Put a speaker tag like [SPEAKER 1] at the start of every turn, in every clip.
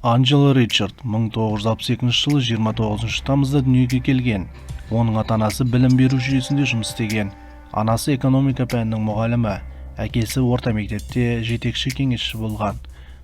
[SPEAKER 1] Анджело Ричард 1962 жылы 29 тамызда дүниеге келген. Оның ата-анасы білім беру жүйесінде жұмыс істеген. Анасы экономика пәнінің мұғалімі, әкесі орта мектепте жетекші кеңесші болған.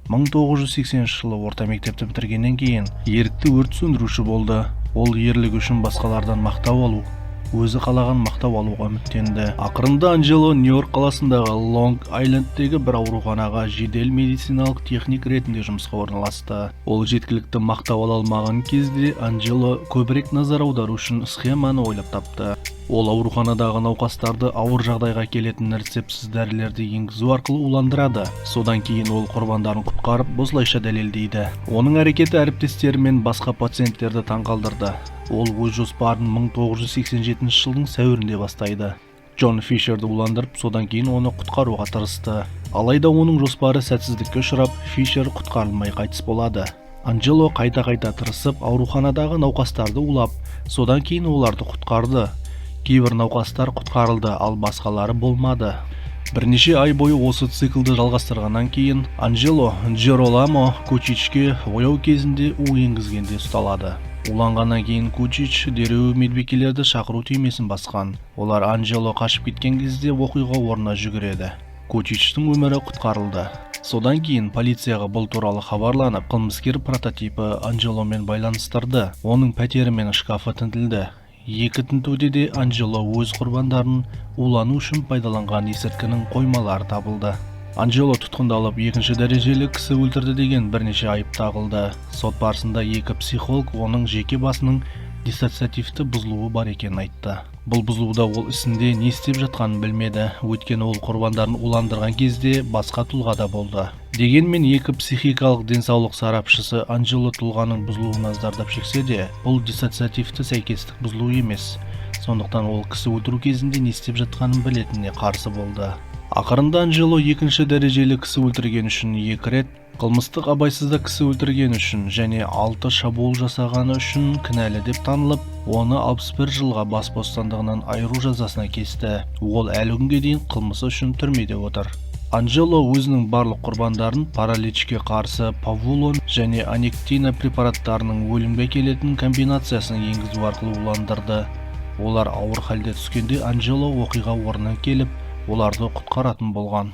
[SPEAKER 1] 1980 жылы орта мектепті бітіргеннен кейін ерікті өрт сөндіруші болды. Ол ерлігі үшін басқалардан мақтау алу, өзі қалаған мақтау алуға үміттенді. Ақырында Анджело Нью-Йорк қаласындағы Лонг-Айлендтегі бір ауруханаға жедел медициналық техник ретінде жұмысқа орналасты. Ол жеткілікті мақтау ала алмаған кезде Анджело көбірек назар аудару үшін схеманы ойлап тапты. Ол ауруханадағы науқастарды ауыр жағдайға келетін рецептсіз дәрілерді енгізу арқылы уландырады. Содан кейін ол құрбандарын құтқарып, осылайша дәлелдейді. Оның әрекеті әріптестері мен басқа пациенттерді таңқалдырды. Ол өз жоспарын 1987 жылдың сәуірінде бастайды. Джон Фишерді уландырып, содан кейін оны құтқаруға тырысты. Алайда оның жоспары сәтсіздікке ұшырап, Фишер құтқарылмай қайтыс болады. Анджело қайта-қайта тырысып, ауруханадағы науқастарды улап, содан кейін оларды құтқарды. Кейбір науқастар құтқарылды, ал басқалары болмады. Бірнеше ай бойы осы циклды жалғастырғаннан кейін Анджело Джероламо Кучичке ояу кезінде у енгізгенде ұсталады. Уланғаннан кейін Кучич дереу медбикелерді шақыру түймесін басқан. Олар Анджело қашып кеткен кезде оқиға орнына жүгіреді. Кучичтің өмірі құтқарылды. Содан кейін полицияға бұл туралы хабарланып, қылмыскер прототипі Анджеломен байланыстырды. Оның пәтері мен шкафы тінтілді. Екі тінтуде де Анджело өз құрбандарын улану үшін пайдаланған есірткінің қоймалары табылды. Анджело тұтқындалып, екінші дәрежелі кісі өлтірді деген бірнеше айып тағылды. Сот барысында екі психолог оның жеке басының диссоциативті бұзылуы бар екенін айтты. Бұл бұзылуда ол ісінде не істеп жатқанын білмеді, өйткені ол құрбандарын уландырған кезде басқа тұлғада болды. Дегенмен екі психикалық денсаулық сарапшысы Анджело тұлғаның бұзылуына зардап шексе де, бұл диссоциативті сәйкестік бұзылу емес. Сондықтан ол кісі өлтіру кезінде не істеп жатқанын білетініне қарсы болды. Ақырында Анджело екінші дәрежелі кісі өлтірген үшін 2 рет, қылмыстық абайсызда кісі өлтірген үшін және 6 шабуыл жасағаны үшін кінәлі деп танылып, оны 61 жылға бас бостандығынан айыру жазасына кесті. Ол әлі күнге дейін қылмысы үшін түрмеде отыр. Анджело өзінің барлық құрбандарын параличке қарсы павулон және анектина препараттарының өлімге келетін комбинациясын енгізу арқылы уландырды. Олар ауыр халде түскенде Анджело оқиға орнына келіп, оларды құтқаратын болған.